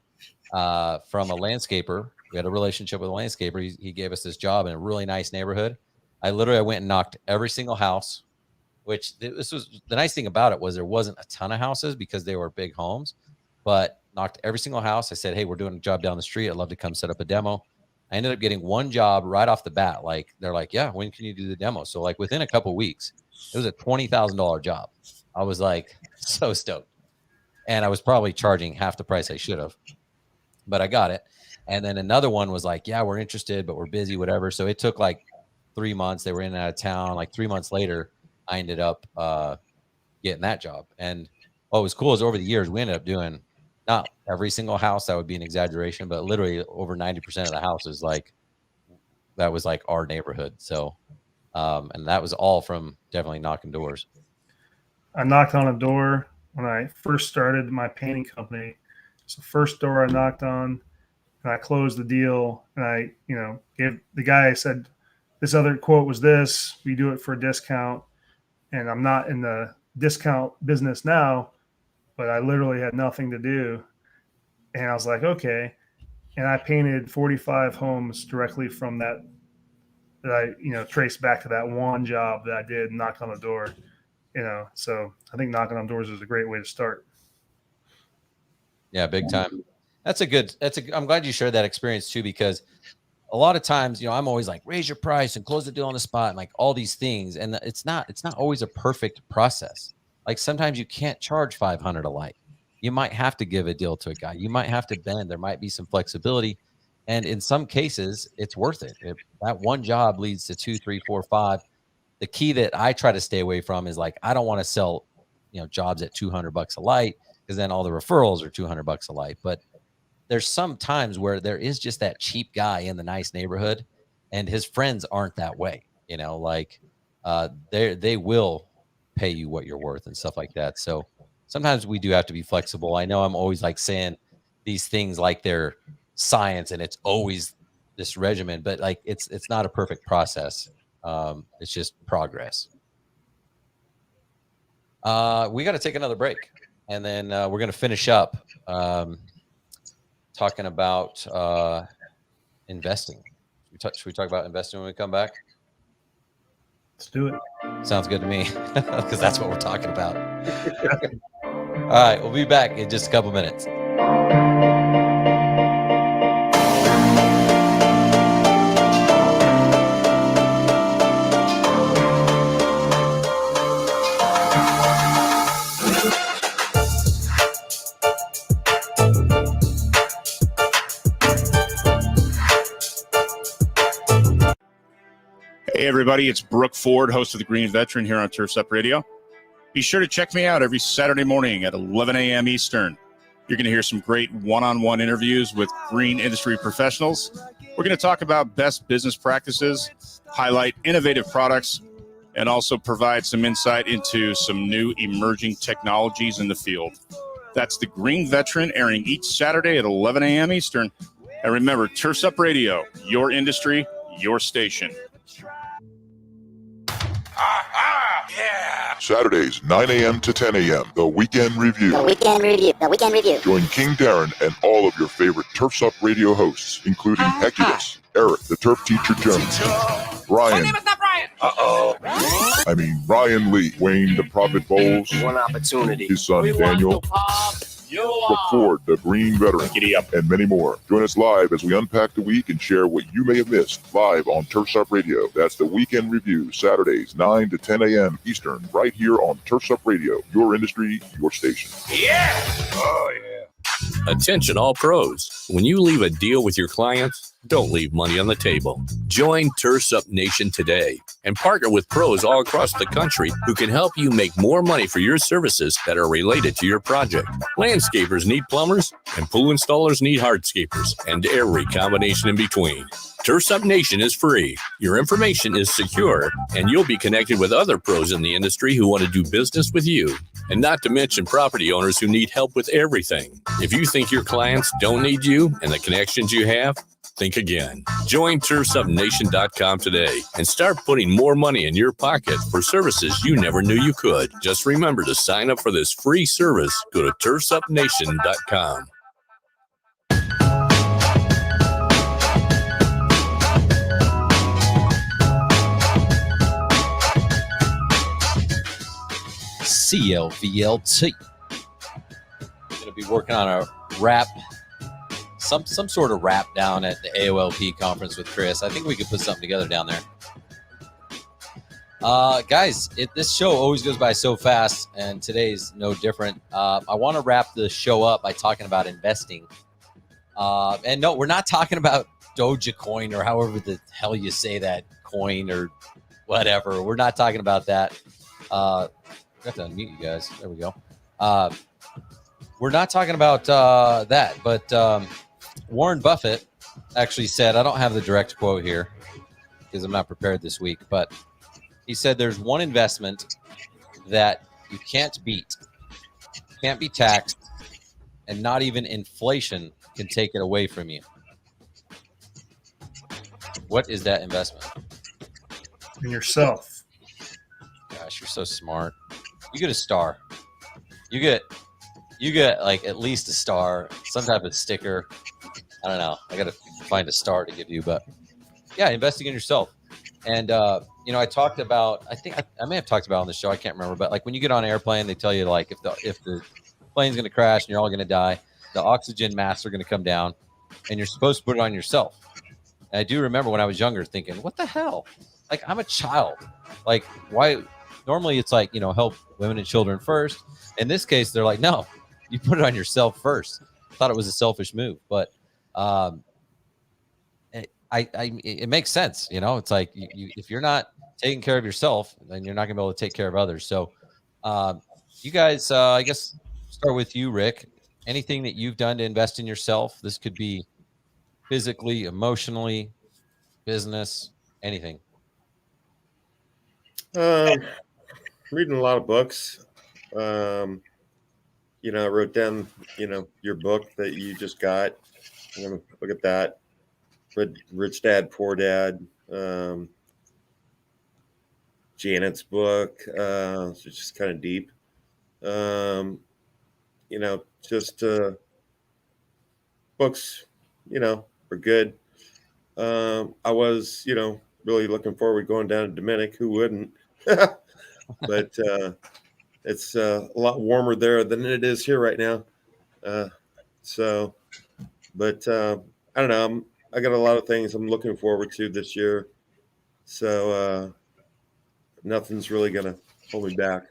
from a landscaper. We had a relationship with a landscaper. He gave us this job in a really nice neighborhood. I went and knocked every single house, which this was the nice thing about it was there wasn't a ton of houses because they were big homes, but knocked every single house. I said, hey, we're doing a job down the street. I'd love to come set up a demo. I ended up getting one job right off the bat. Like, they're like, yeah, when can you do the demo? So like within a couple of weeks, it was a $20,000 job. I was like so stoked. And I was probably charging half the price I should have, but I got it. And then another one was like, yeah, we're interested, but we're busy, whatever. So it took like 3 months. They were in and out of town. Like 3 months later, I ended up getting that job. And what was cool is over the years, we ended up doing not every single house. That would be an exaggeration, but literally over 90% of the houses, like that was like our neighborhood. So, and that was all from definitely knocking doors. I knocked on a door when I first started my painting company. It's the first door I knocked on, and I closed the deal. And I, gave the guy, I said, this other quote was this, we do it for a discount. And I'm not in the discount business now, but I literally had nothing to do. And I was like, okay. And I painted 45 homes directly from that I, traced back to that one job that I did, knocked on the door. So I think knocking on doors is a great way to start. Yeah, big time. I'm glad you shared that experience too, because a lot of times, I'm always like, raise your price and close the deal on the spot and like all these things. And it's not always a perfect process. Like sometimes you can't charge $500 a light. You might have to give a deal to a guy. You might have to bend. There might be some flexibility. And in some cases, it's worth it. If that one job leads to 2, 3, 4, 5. The key that I try to stay away from is like, I don't want to sell, jobs at $200 a light, because then all the referrals are $200 a light. But there's some times where there is just that cheap guy in the nice neighborhood, and his friends aren't that way. They will pay you what you're worth and stuff like that. So sometimes we do have to be flexible. I know I'm always like saying these things like they're science and it's always this regimen, but like it's not a perfect process. It's just progress. We got to take another break, and then we're going to finish up talking about investing. Should we talk about investing when we come back? Let's do it. Sounds good to me, because that's what we're talking about. All right, we'll be back in just a couple minutes. Hey, everybody, it's Brooke Ford, host of the Green Veteran here on Turfs Up Radio. Be sure to check me out every Saturday morning at 11 a.m. Eastern. You're going to hear some great one-on-one interviews with green industry professionals. We're going to talk about best business practices, highlight innovative products, and also provide some insight into some new emerging technologies in the field. That's the Green Veteran, airing each Saturday at 11 a.m. Eastern. And remember, Turfs Up Radio, your industry, your station. Saturdays, 9 a.m. to 10 a.m. The Weekend Review. The Weekend Review. The Weekend Review. Join King Darren and all of your favorite Turfs Up Radio hosts, including Heculus, Eric, the Turf Teacher Jones, Ryan. My name is not Brian. Ryan Lee, Wayne, the Prophet Bowles, One opportunity. his son Daniel, Brooke Ford, the Green Veteran, Giddy up. and many more. Join us live as we unpack the week and share what you may have missed live on Turfs Up Radio. That's the Weekend Review, Saturdays, 9 to 10 a.m. Eastern, right here on Turfs Up Radio, your industry, your station. Yeah! Oh, yeah. Attention all pros. When you leave a deal with your clients, don't leave money on the table. Join Turfs Up Nation today and partner with pros all across the country who can help you make more money for your services that are related to your project. Landscapers need plumbers, and pool installers need hardscapers, and every combination in between. Turfs Up Nation is free. Your information is secure, and you'll be connected with other pros in the industry who want to do business with you. And not to mention property owners who need help with everything. If you think your clients don't need you and the connections you have, think again. Join TurfsUpNation.com today and start putting more money in your pocket for services you never knew you could. Just remember to sign up for this free service. Go to TurfsUpNation.com. CLVLT. Going to be working on a rap, some sort of rap down at the AOLP conference with Chris. I think we could put something together down there. Guys, this show always goes by so fast, and today's no different. I want to wrap the show up by talking about investing. And no, we're not talking about Dogecoin or however the hell you say that coin or whatever. We're not talking about that. I have to unmute you guys. There we go. We're not talking about that, but Warren Buffett actually said, I don't have the direct quote here because I'm not prepared this week, but he said there's one investment that you can't beat, can't be taxed, and not even inflation can take it away from you. What is that investment? In yourself. Gosh, you're so smart. You get a star. You get like at least a star, some type of sticker. I don't know. I got to find a star to give you, but yeah, investing in yourself. And I talked about, I think I may have talked about it on the show, I can't remember, but like when you get on an airplane, they tell you like if the plane's going to crash and you're all going to die, the oxygen masks are going to come down and you're supposed to put it on yourself. And I do remember when I was younger thinking, what the hell? Like, I'm a child. Like, why? Normally it's like, help women and children first. In this case, they're like, no, you put it on yourself first. I thought it was a selfish move, but it makes sense. It's like you if you're not taking care of yourself, then you're not gonna be able to take care of others. So you guys, I guess start with you, Rick. Anything that you've done to invest in yourself? This could be physically, emotionally, business, anything. Reading a lot of books. I wrote down, your book that you just got. I'm going to look at that. Read Rich Dad, Poor Dad. Janet's book. It's just kind of deep. Books, are good. I was, really looking forward to going down to Dominic. Who wouldn't? But it's a lot warmer there than it is here right now. I don't know. I got a lot of things I'm looking forward to this year. So nothing's really going to hold me back.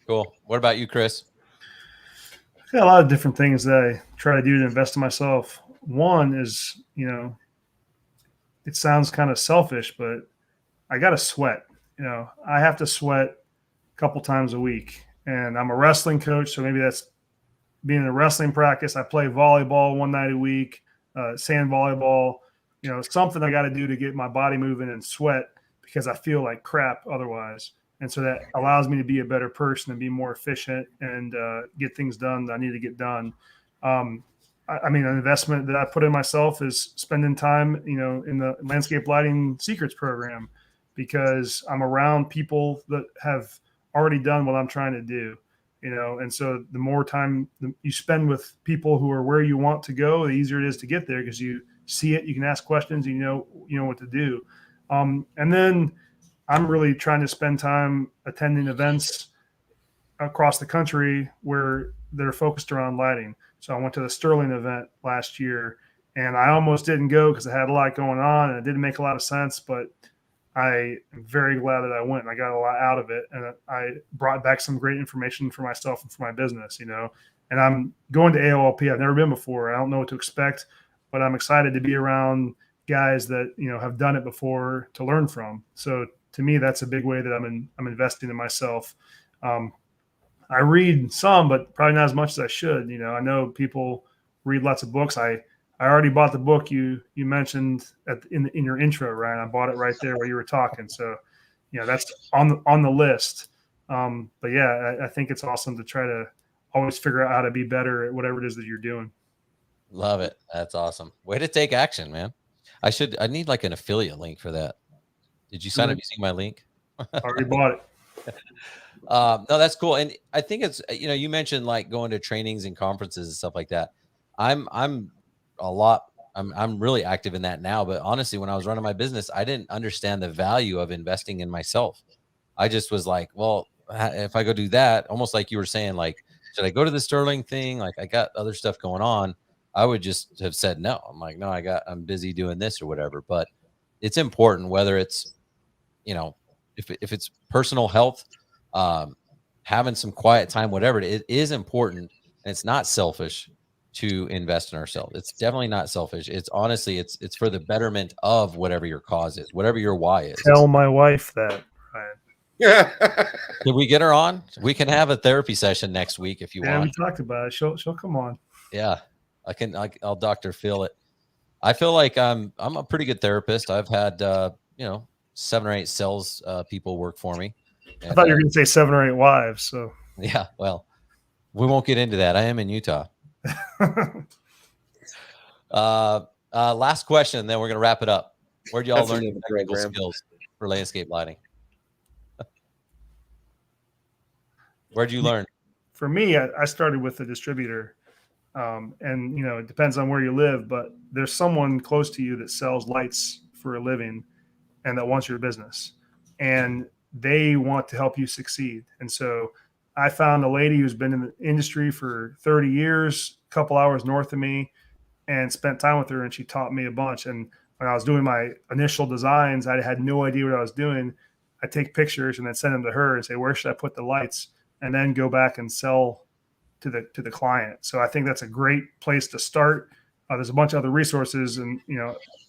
Cool. What about you, Chris? I've got a lot of different things that I try to do to invest in myself. One is, it sounds kind of selfish, but I got to sweat. I have to sweat a couple times a week, and I'm a wrestling coach, so maybe that's being in a wrestling practice. I play volleyball one night a week, sand volleyball. Something I got to do to get my body moving and sweat because I feel like crap otherwise. And so that allows me to be a better person and be more efficient and get things done that I need to get done. I mean, an investment that I put in myself is spending time, in the landscape lighting secrets program, because I'm around people that have already done what I'm trying to do, and so the more time you spend with people who are where you want to go, the easier it is to get there because you see it, you can ask questions, you know what to do. And then I'm really trying to spend time attending events across the country where they're focused around lighting. So I went to the Sterling event last year, and I almost didn't go because I had a lot going on and it didn't make a lot of sense, but I am very glad that I went and I got a lot out of it. And I brought back some great information for myself and for my business, and I'm going to AOLP. I've never been before. I don't know what to expect, but I'm excited to be around guys that, have done it before to learn from. So to me, that's a big way that I'm investing in myself. I read some, but probably not as much as I should. I know people read lots of books. I already bought the book you mentioned in your intro, Ryan. I bought it right there while you were talking. So, that's on the list. But yeah, I think it's awesome to try to always figure out how to be better at whatever it is that you're doing. Love it. That's awesome. Way to take action, man. I need like an affiliate link for that. Did you sign up using my link? Already bought it. No, that's cool. And I think it's, you mentioned like going to trainings and conferences and stuff like that. I'm really active in that now, but honestly, when I was running my business, I didn't understand the value of investing in myself. I just was like, well, if I go do that, almost like you were saying, like, should I go to the Sterling thing? Like I got other stuff going on. I would just have said no. I'm like, no, I'm busy doing this or whatever. But it's important, whether it's, if it's personal health, having some quiet time, whatever, it is important. And it's not selfish to invest in ourselves. It's definitely not selfish. It's honestly, it's for the betterment of whatever your cause is, whatever your why is. Tell my wife that, Ryan. Yeah. Did we get her on? We can have a therapy session next week if you want. Yeah, we talked about it. She'll come on. Yeah, I'll Dr. Phil it. I feel like I'm a pretty good therapist. I've had 7 or 8 sales people work for me. And, I thought you were going to say 7 or 8 wives. So yeah, well, we won't get into that. I am in Utah. Last question, then we're going to wrap it up. Where'd y'all learn your technical skills for landscape lighting? Where'd you learn? For me, I started with a distributor. And, it depends on where you live, but there's someone close to you that sells lights for a living and that wants your business. And they want to help you succeed. And so I found a lady who's been in the industry for 30 years, a couple hours north of me, and spent time with her, and she taught me a bunch. And when I was doing my initial designs, I had no idea what I was doing. I take pictures and then send them to her and say, where should I put the lights? And then go back and sell to the client. So I think that's a great place to start. There's a bunch of other resources and,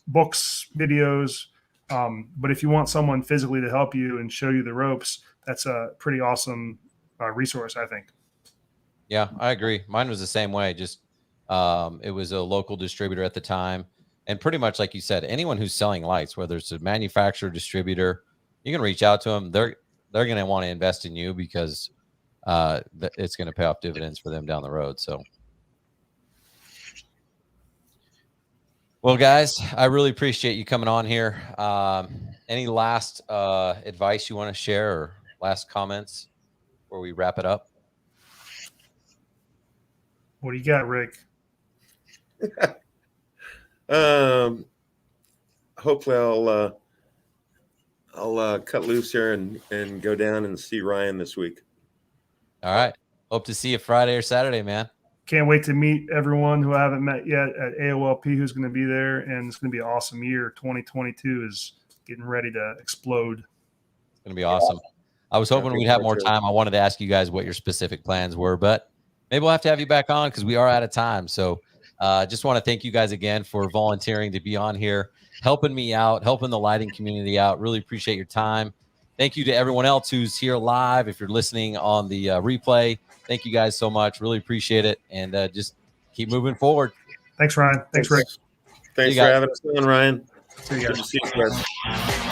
books, videos. But if you want someone physically to help you and show you the ropes, that's a pretty awesome resource, I think. Yeah, I agree. Mine was the same way. Just it was a local distributor at the time. And pretty much like you said, anyone who's selling lights, whether it's a manufacturer, distributor, you can reach out to them. They're going to want to invest in you because it's going to pay off dividends for them down the road. So, well, guys, I really appreciate you coming on here. Any last advice you want to share or last comments before we wrap it up? What do you got, Rick? Hopefully I'll cut loose here and go down and see Ryan this week. All right. Hope to see you Friday or Saturday, man. Can't wait to meet everyone who I haven't met yet at AOLP who's going to be there, and it's going to be an awesome year. 2022 is getting ready to explode. It's going to be awesome. I was hoping we'd have more time. I wanted to ask you guys what your specific plans were, but maybe we'll have to have you back on because we are out of time. So Just want to thank you guys again for volunteering to be on here, helping me out, helping the lighting community out. Really appreciate your time. Thank you to everyone else who's here live. If you're listening on the replay, thank you guys so much. Really appreciate it. And just keep moving forward. Thanks, Ryan. Thanks, Rick. Thanks for having us on, Ryan. See you guys. Good to see you guys.